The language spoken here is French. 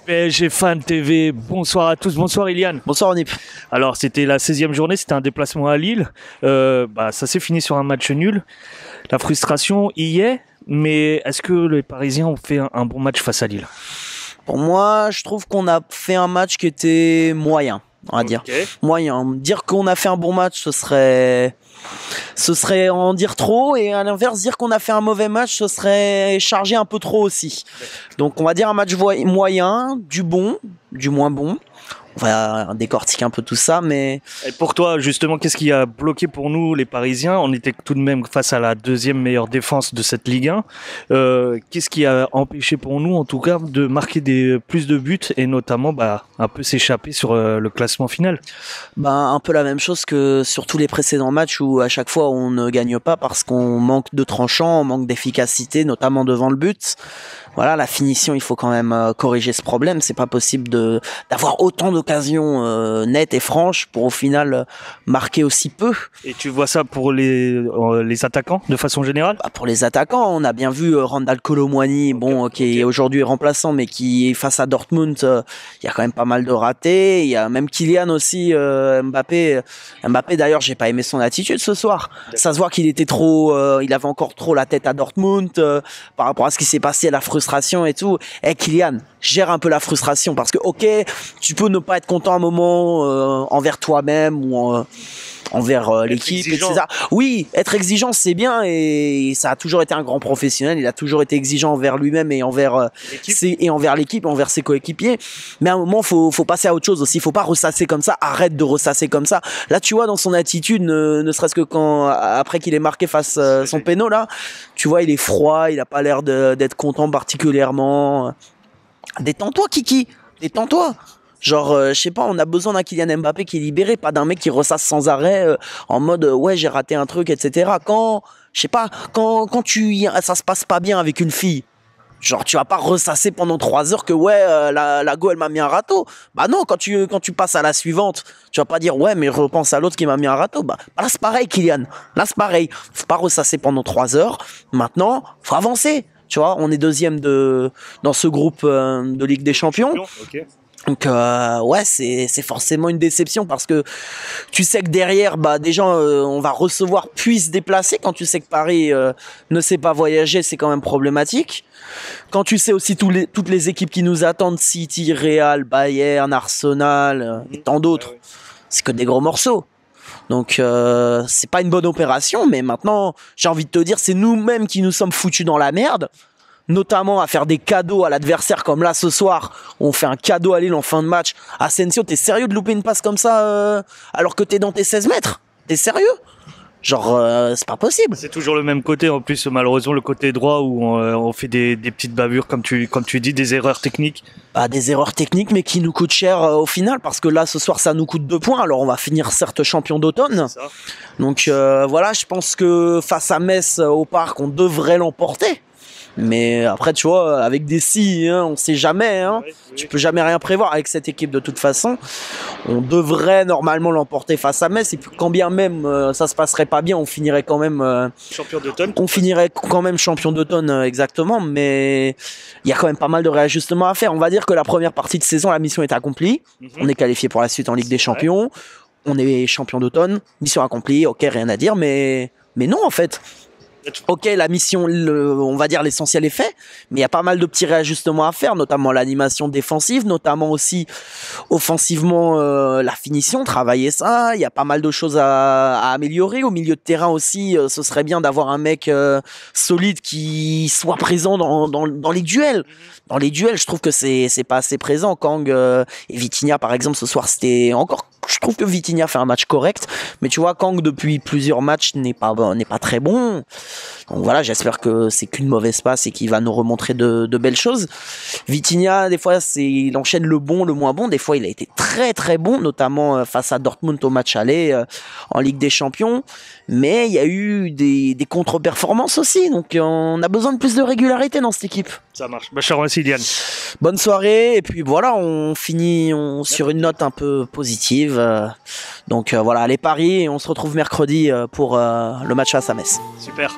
PSG Fan TV, bonsoir à tous, bonsoir Iliane. Bonsoir Onip. Alors c'était la 16e journée, c'était un déplacement à Lille, ça s'est fini sur un match nul, la frustration y est, mais est-ce que les Parisiens ont fait un bon match face à Lille? Pour moi, je trouve qu'on a fait un match qui était moyen, on va dire. Moyen. Dire qu'on a fait un bon match, ce serait en dire trop, et à l'inverse, dire qu'on a fait un mauvais match, ce serait charger un peu trop aussi. Donc on va dire un match moyen, du bon, du moins bon. On va décortiquer un peu tout ça, mais... Et pour toi, justement, qu'est-ce qui a bloqué pour nous, les Parisiens? On était tout de même face à la deuxième meilleure défense de cette Ligue 1. Qu'est-ce qui a empêché pour nous, en tout cas, de marquer plus de buts et notamment un peu s'échapper sur le classement final? Un peu la même chose que sur tous les précédents matchs où à chaque fois on ne gagne pas parce qu'on manque de tranchant, on manque d'efficacité, notamment devant le but. Voilà, la finition, il faut quand même corriger ce problème. C'est pas possible d'avoir autant d'occasions nettes et franches pour au final marquer aussi peu. Et tu vois ça pour les attaquants de façon générale? Pour les attaquants, on a bien vu Randal Kolo Muani, qui est aujourd'hui remplaçant, mais qui face à Dortmund, il y a quand même pas mal de ratés. Il y a même Kylian aussi, Mbappé. Mbappé d'ailleurs, j'ai pas aimé son attitude ce soir. Ça se voit qu'il était il avait encore trop la tête à Dortmund par rapport à ce qui s'est passé, à la frustration et tout. Kylian, gère un peu la frustration parce que tu peux ne pas être content un moment envers toi-même ou envers l'équipe, etc. Oui, être exigeant c'est bien et ça a toujours été un grand professionnel. Il a toujours été exigeant envers lui-même et envers l'équipe, envers ses coéquipiers. Mais à un moment, faut passer à autre chose aussi. Faut pas ressasser comme ça. Arrête de ressasser comme ça. Là, tu vois dans son attitude, ne serait-ce que après qu'il ait marqué face son péno là, tu vois, il est froid. Il a pas l'air d'être content particulièrement. Détends-toi, Kiki. Détends-toi. Genre, je sais pas, on a besoin d'un Kylian Mbappé qui est libéré, pas d'un mec qui ressasse sans arrêt en mode ouais j'ai raté un truc, etc. Quand ça se passe pas bien avec une fille, genre tu vas pas ressasser pendant 3 heures que la go elle m'a mis un râteau. Bah non, quand tu passes à la suivante, tu vas pas dire ouais mais repense à l'autre qui m'a mis un râteau. Bah là c'est pareil Kylian, là c'est pareil. Faut pas ressasser pendant 3 heures. Maintenant, faut avancer. Tu vois, on est deuxième dans ce groupe de Ligue des Champions. Okay. Donc c'est forcément une déception parce que tu sais que derrière déjà on va recevoir puis se déplacer. Quand tu sais que Paris ne sait pas voyager, c'est quand même problématique. Quand tu sais aussi toutes les équipes qui nous attendent, City, Real, Bayern, Arsenal et tant d'autres, c'est que des gros morceaux. Donc c'est pas une bonne opération, mais maintenant j'ai envie de te dire c'est nous-mêmes qui nous sommes foutus dans la merde, notamment à faire des cadeaux à l'adversaire comme là ce soir, on fait un cadeau à Lille en fin de match. Asensio, t'es sérieux de louper une passe comme ça alors que t'es dans tes 16 mètres? T'es sérieux? Genre c'est pas possible. C'est toujours le même côté en plus, malheureusement le côté droit où on fait des petites bavures comme tu dis, des erreurs techniques. Des erreurs techniques mais qui nous coûtent cher au final parce que là ce soir ça nous coûte 2 points. Alors on va finir certes champion d'automne. Donc voilà, je pense que face à Metz au parc on devrait l'emporter. Mais après, tu vois, avec des si, on sait jamais. Tu peux jamais rien prévoir avec cette équipe de toute façon. On devrait normalement l'emporter face à Metz. Et puis quand bien même ça se passerait pas bien, on finirait quand même champion d'automne. On finirait quand même champion d'automne exactement. Mais il y a quand même pas mal de réajustements à faire. On va dire que la première partie de saison, la mission est accomplie. On est qualifié pour la suite en Ligue des Champions. On est champion d'automne. Mission accomplie. Ok, rien à dire. Mais non en fait. Ok, la mission, on va dire l'essentiel est fait, mais il y a pas mal de petits réajustements à faire, notamment l'animation défensive, notamment aussi offensivement la finition, travailler ça. Il y a pas mal de choses à améliorer. Au milieu de terrain aussi, ce serait bien d'avoir un mec solide qui soit présent dans les duels. Dans les duels, je trouve que c'est pas assez présent. Kang et Vitinha, par exemple, ce soir, c'était encore... Je trouve que Vitinha fait un match correct, mais tu vois, Kang depuis plusieurs matchs n'est pas très bon. Donc voilà, j'espère que c'est qu'une mauvaise passe et qu'il va nous remontrer de belles choses. Vitinha, des fois, il enchaîne le bon, le moins bon. Des fois, il a été très très bon, notamment face à Dortmund au match aller en Ligue des Champions. Mais il y a eu des contre-performances aussi, donc on a besoin de plus de régularité dans cette équipe. Ça marche. Je te remercie, Iliane. Bonne soirée, et puis voilà, on finit sur une note un peu positive. Donc voilà, les paris, et on se retrouve mercredi pour le match face à Metz. Super.